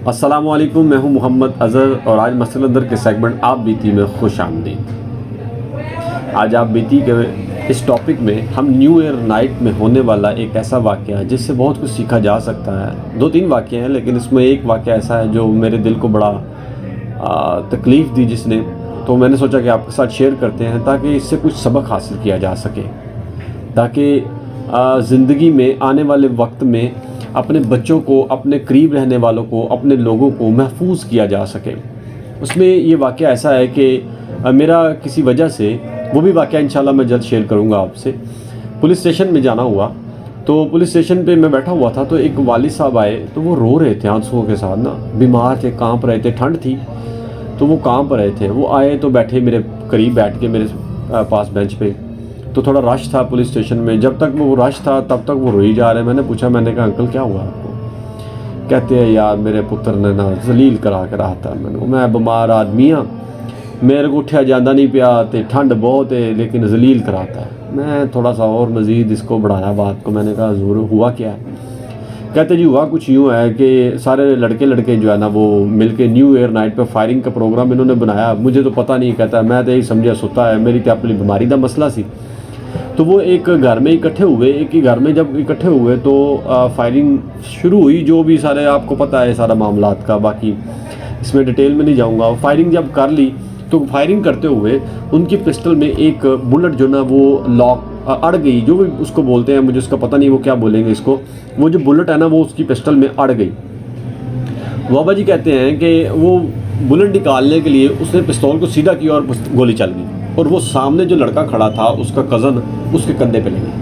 अस्सलाम वालेकुम, मैं हूं मोहम्मद अज़हर और आज मसल अंदर के सेगमेंट आप बीती में खुश आमदीद। आज आप बीती के इस टॉपिक में हम न्यू ईयर नाइट में होने वाला एक ऐसा वाक़या है जिससे बहुत कुछ सीखा जा सकता है। 2-3 वाक़े हैं लेकिन इसमें एक वाक़या ऐसा है जो मेरे दिल को बड़ा तकलीफ़ दी जिसने, तो मैंने सोचा कि आपके साथ शेयर करते हैं ताकि इससे कुछ सबक हासिल किया जा सके, ताकि ज़िंदगी में आने वाले वक्त में अपने बच्चों को, अपने करीब रहने वालों को, अपने लोगों को महफूज किया जा सके। उसमें ये वाक़या ऐसा है कि मेरा किसी वजह से, वो भी वाक़या इंशाल्लाह मैं जल्द शेयर करूँगा आपसे, पुलिस स्टेशन में जाना हुआ। तो पुलिस स्टेशन पे मैं बैठा हुआ था तो एक वालिद साहब आए, तो वो रो रहे थे आंसुओं के साथ ना, बीमार थे, कांप रहे थे, ठंड थी तो वो कांप रहे थे। वो आए तो बैठे मेरे करीब, बैठ के मेरे पास बेंच पे। तो थोड़ा रश था पुलिस स्टेशन में, जब तक वो रश था तब तक वो रोई जा रहे हैं। मैंने पूछा, मैंने कहा अंकल क्या हुआ आपको? कहते हैं यार मेरे पुत्र ने ना जलील करा के रहा था। मैं बीमार आदमी हाँ, मेरे को उठा जाता नहीं पिया, तो ठंड बहुत है लेकिन जलील कराता है। मैं थोड़ा सा और मज़ीद इसको बढ़ाया बात को, मैंने कहा ज़रूर हुआ क्या है? कहते जी हुआ कुछ यूँ है कि सारे लड़के जो है ना वो मिलके न्यू ईयर नाइट पे फायरिंग का प्रोग्राम इन्होंने बनाया। मुझे तो पता नहीं, कहता मैं तो यही समझा सुता है, मेरी तो अपनी बीमारी का मसला सी। तो वो एक घर में इकट्ठे हुए, एक ही घर में जब इकट्ठे हुए तो फायरिंग शुरू हुई। जो भी सारे आपको पता है सारा मामलात का, बाकी इसमें डिटेल में नहीं जाऊंगा। फायरिंग जब कर ली तो फायरिंग करते हुए उनकी पिस्टल में एक बुलेट जो ना वो लॉक अड़ गई, जो भी उसको बोलते हैं, मुझे उसका पता नहीं वो क्या बोलेंगे इसको। वो जो बुलेट है ना वो उसकी पिस्टल में अड़ गई। बाबा जी कहते हैं कि वो बुलेट निकालने के लिए उसने पिस्तौल को सीधा किया और गोली चल गई, और वो सामने जो लड़का खड़ा था उसका कज़न उसके कंधे पे लगे।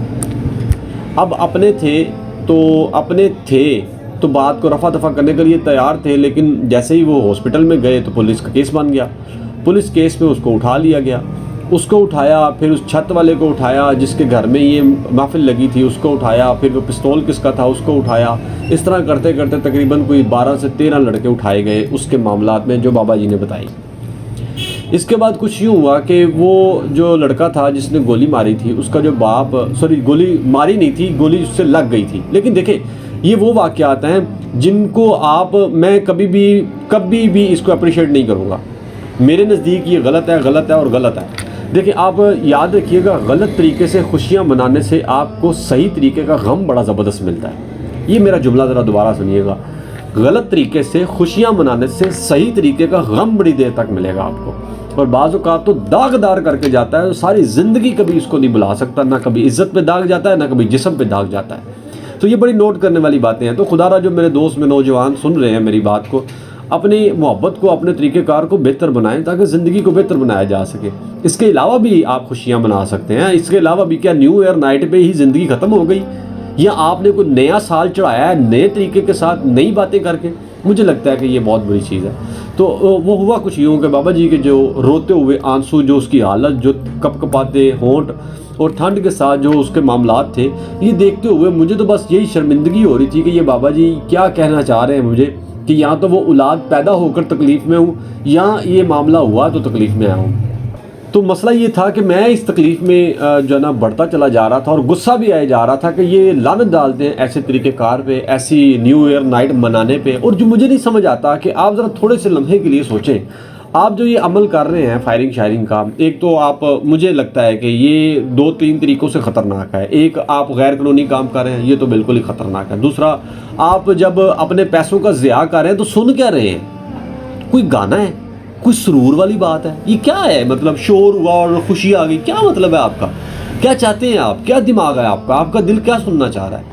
अब अपने थे तो बात को रफा दफा करने के लिए तैयार थे, लेकिन जैसे ही वो हॉस्पिटल में गए तो पुलिस का केस बन गया। पुलिस केस में उसको उठा लिया गया, उसको उठाया, फिर उस छत वाले को उठाया जिसके घर में ये महफिल लगी थी उसको उठाया, फिर वो पिस्तौल किसका था उसको उठाया। इस तरह करते करते तकरीबन कोई 12 से 13 लड़के उठाए गए उसके मामलात में, जो बाबा जी ने बताई। इसके बाद कुछ यूँ हुआ कि वो जो लड़का था जिसने गोली मारी थी उसका जो बाप, गोली मारी नहीं थी, गोली उससे लग गई थी। लेकिन देखें, ये वो वाक़यात हैं जिनको मैं कभी भी इसको अप्रिशिएट नहीं करूँगा। मेरे नज़दीक ये गलत है और गलत है। देखिए, आप याद रखिएगा, गलत तरीके से खुशियाँ मनाने से आपको सही तरीके का गम बड़ा ज़बरदस्त मिलता है। ये मेरा जुमला ज़रा दोबारा सुनिएगा, गलत तरीके से खुशियाँ मनाने से सही तरीके का गम बड़ी देर तक मिलेगा आपको, और बाज़ औक़ात तो दागदार करके जाता है, तो सारी ज़िंदगी कभी इसको नहीं भुला सकता। ना कभी इज़्ज़त पे दाग जाता है, ना कभी जिस्म पे दाग जाता है। तो ये बड़ी नोट करने वाली बातें हैं। तो खुदारा जो मेरे दोस्त में नौजवान सुन रहे हैं मेरी बात को, अपनी मोहब्बत को, अपने तरीक़ेकार को बेहतर बनाएं ताकि ज़िंदगी को बेहतर बनाया जा सके। इसके अलावा भी आप खुशियाँ मना सकते हैं। इसके अलावा भी क्या न्यू ईयर नाइट पर ही ज़िंदगी ख़त्म हो गई, या आपने कोई नया साल चढ़ाया है नए तरीके के साथ, नई बातें करके? मुझे लगता है कि ये बहुत बुरी चीज़ है। तो वो हुआ कुछ यूँ कि बाबा जी के जो रोते हुए आंसू, जो उसकी हालत, जो कपकपाते होंठ और ठंड के साथ जो उसके मामलात थे, ये देखते हुए मुझे तो बस यही शर्मिंदगी हो रही थी कि ये बाबा जी क्या कहना चाह रहे हैं मुझे, कि या तो वो औलाद पैदा होकर तकलीफ़ में हूँ, या ये मामला हुआ तो तकलीफ़ में आया हूँ। तो मसला ये था कि मैं इस तकलीफ़ में जो है ना बढ़ता चला जा रहा था, और गुस्सा भी आया जा रहा था कि ये लानत डालते हैं ऐसे तरीक़ेकार पे, ऐसी न्यू ईयर नाइट मनाने पे। और जो मुझे नहीं समझ आता कि आप ज़रा थोड़े से लम्हे के लिए सोचें, आप जो ये अमल कर रहे हैं फायरिंग शायरिंग का, एक तो आप, मुझे लगता है कि ये 2-3 तरीक़ों से ख़तरनाक है। एक, आप गैर कानूनी काम कर रहे हैं, ये तो बिल्कुल ही ख़तरनाक है। दूसरा, आप जब अपने पैसों का ज़िया कर रहे हैं तो सुन क्या रहे हैं? कोई गाना है, कोई सुरूर वाली बात है, ये क्या है? मतलब शोर हुआ और खुशी आ गई, क्या मतलब है आपका? क्या चाहते हैं आप? क्या दिमाग है आपका? आपका दिल क्या सुनना चाह रहा है?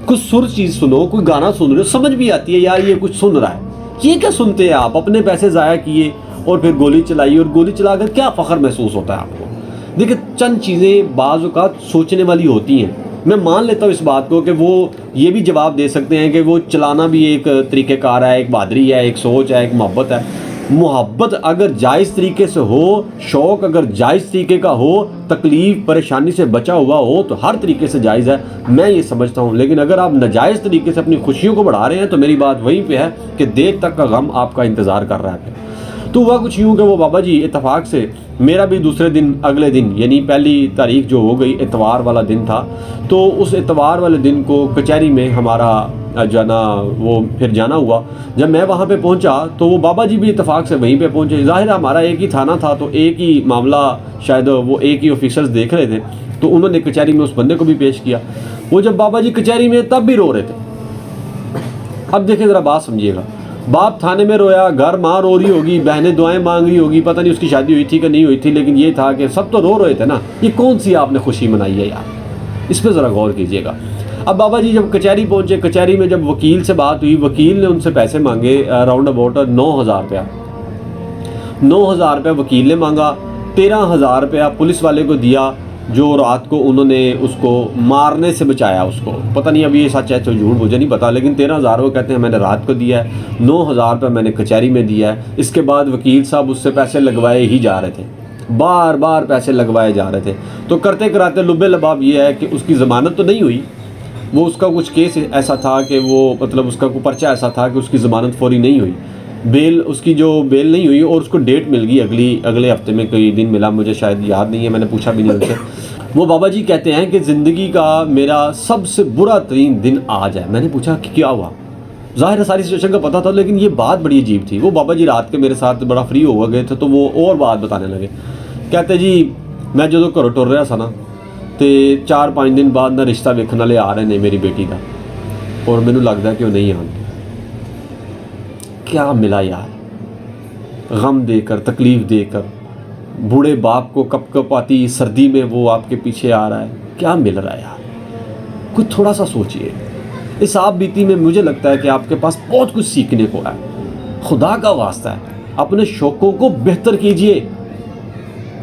कुछ सुर चीज़ सुनो, कोई गाना सुन रहे हो, समझ भी आती है यार ये कुछ सुन रहा है। ये क्या सुनते हैं आप? अपने पैसे ज़ाया किए और फिर गोली चलाई, और गोली चलाकर क्या फ़ख्र महसूस होता है आपको? देखिए, चंद चीज़ें बाज़ औक़ात सोचने वाली होती हैं। मैं मान लेता हूँ इस बात को कि वो ये भी जवाब दे सकते हैं कि वो चलाना भी एक तरीक़ेकार है, एक बहादरी है, एक सोच है, एक मोहब्बत है। मोहब्बत अगर जायज़ तरीके से हो, शौक़ अगर जायज़ तरीके का हो, तकलीफ़ परेशानी से बचा हुआ हो, तो हर तरीके से जायज़ है, मैं ये समझता हूँ। लेकिन अगर आप नाजायज़ तरीके से अपनी खुशियों को बढ़ा रहे हैं तो मेरी बात वहीं पे है कि देर तक का गम आपका इंतज़ार कर रहा है। तो हुआ कुछ यूँ कि वो बाबा जी इत्तेफाक से, मेरा भी दूसरे दिन अगले दिन यानी पहली तारीख जो हो गई इतवार वाला दिन था, तो उस इतवार वाले दिन को कचहरी में हमारा जाना वो फिर जाना हुआ। जब मैं वहाँ पे पहुँचा तो वो बाबा जी भी इत्तेफाक से वहीं पे पहुँचे। ज़ाहिर है हमारा एक ही थाना था तो एक ही मामला, शायद वो एक ही ऑफिसर्स देख रहे थे, तो उन्होंने कचहरी में उस बंदे को भी पेश किया। वो जब बाबा जी कचहरी में तब भी रो रहे थे। अब देखिए ज़रा बात समझिएगा, बाप थाने में रोया, घर माँ रो रही होगी, बहनें दुआएं मांग रही होगी, पता नहीं उसकी शादी हुई थी कि नहीं हुई थी, लेकिन ये था कि सब तो रो रहे थे ना। ये कौन सी आपने खुशी मनाई है यार, इस पर ज़रा गौर कीजिएगा। अब बाबा जी जब कचहरी पहुँचे, कचहरी में जब वकील से बात हुई, वकील ने उनसे पैसे मांगे राउंड अबाउट 9,000 रुपया। 9,000 रुपया वकील ने मांगा, 13,000 रुपया पुलिस वाले को दिया जो रात को उन्होंने उसको मारने से बचाया उसको। पता नहीं अब ये सच है तो झूठ मुझे नहीं पता, लेकिन 13,000 वो कहते हैं मैंने रात को दिया है, 9,000 रुपये मैंने कचहरी में दिया है। इसके बाद वकील साहब उससे पैसे लगवाए ही जा रहे थे, बार बार पैसे लगवाए जा रहे थे। तो करते कराते लुबे लबाब ये है कि उसकी ज़मानत तो नहीं हुई, वो उसका कुछ केस ऐसा था कि वो मतलब उसका कोई पर्चा ऐसा था कि उसकी ज़मानत फौरी नहीं हुई, बेल उसकी जो बेल नहीं हुई, और उसको डेट मिल गई अगले हफ्ते में, कोई दिन मिला मुझे शायद याद नहीं है, मैंने पूछा भी नहीं उनसे। वो बाबा जी कहते हैं कि ज़िंदगी का मेरा सबसे बुरा तरीन दिन आज है। मैंने पूछा कि क्या हुआ, ज़ाहिर है सारी सिचुएशन का पता था, लेकिन ये बात बड़ी अजीब थी। वो बाबा जी रात के मेरे साथ बड़ा फ्री हो गए थे, तो वो और बात बताने लगे। कहते जी मैं जो घरों टुर रहा था ना, तो 4-5 दिन बाद ना रिश्ता वेखने वाले आ रहे हैं मेरी बेटी का, और मैनू लगता है कि वो नहीं आएंगे। क्या मिला यार, गम देकर, तकलीफ़ देकर, बूढ़े बाप को कपकपाती सर्दी में वो आपके पीछे आ रहा है, क्या मिल रहा है यार? कुछ थोड़ा सा सोचिए। इस आप बीती में मुझे लगता है कि आपके पास बहुत कुछ सीखने को है। खुदा का वास्ता है अपने शौक़ों को बेहतर कीजिए।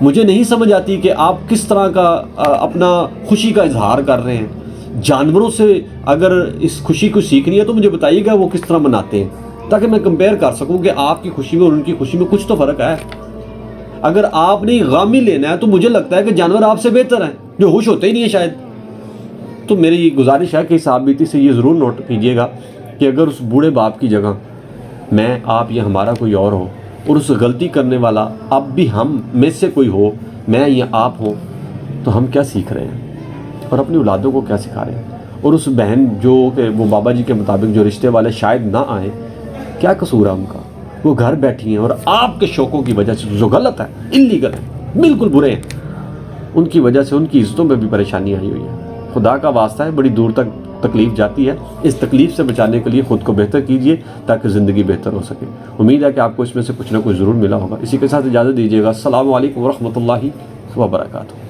मुझे नहीं समझ आती कि आप किस तरह का अपना खुशी का इजहार कर रहे हैं। जानवरों से अगर इस खुशी को सीखनी है तो मुझे बताइएगा वो किस तरह मनाते हैं, ताकि मैं कंपेयर कर सकूं कि आपकी खुशी में और उनकी खुशी में कुछ तो फ़र्क है। अगर आपने गम ही लेना है तो मुझे लगता है कि जानवर आपसे बेहतर हैं, जो होश होते ही नहीं है शायद। तो मेरी गुजारिश है कि इस आप बीती से ये ज़रूर नोट कीजिएगा कि अगर उस बूढ़े बाप की जगह मैं, आप या हमारा कोई और हो, और उस गलती करने वाला अब भी हम में से कोई हो, मैं या आप हो, तो हम क्या सीख रहे हैं और अपनी औलादों को क्या सिखा रहे हैं। और उस बहन जो कि वो बाबा जी के मुताबिक जो रिश्ते वाले शायद ना आए, क्या कसूर है उनका, वो घर बैठी हैं और आपके शौक़ों की वजह से जो गलत है, इल्लीगल है, बिल्कुल बुरे हैं, उनकी वजह से उनकी इज़्ज़तों में भी परेशानी आई हुई है। खुदा का वास्ता है, बड़ी दूर तक तकलीफ़ जाती है। इस तकलीफ़ से बचाने के लिए ख़ुद को बेहतर कीजिए ताकि ज़िंदगी बेहतर हो सके। उम्मीद है कि आपको इसमें से कुछ ना कुछ ज़रूर मिला होगा। इसी के साथ इजाज़त दीजिएगा। अस्सलामु अलैकुम व रहमतुल्लाहि व बरकातुहू।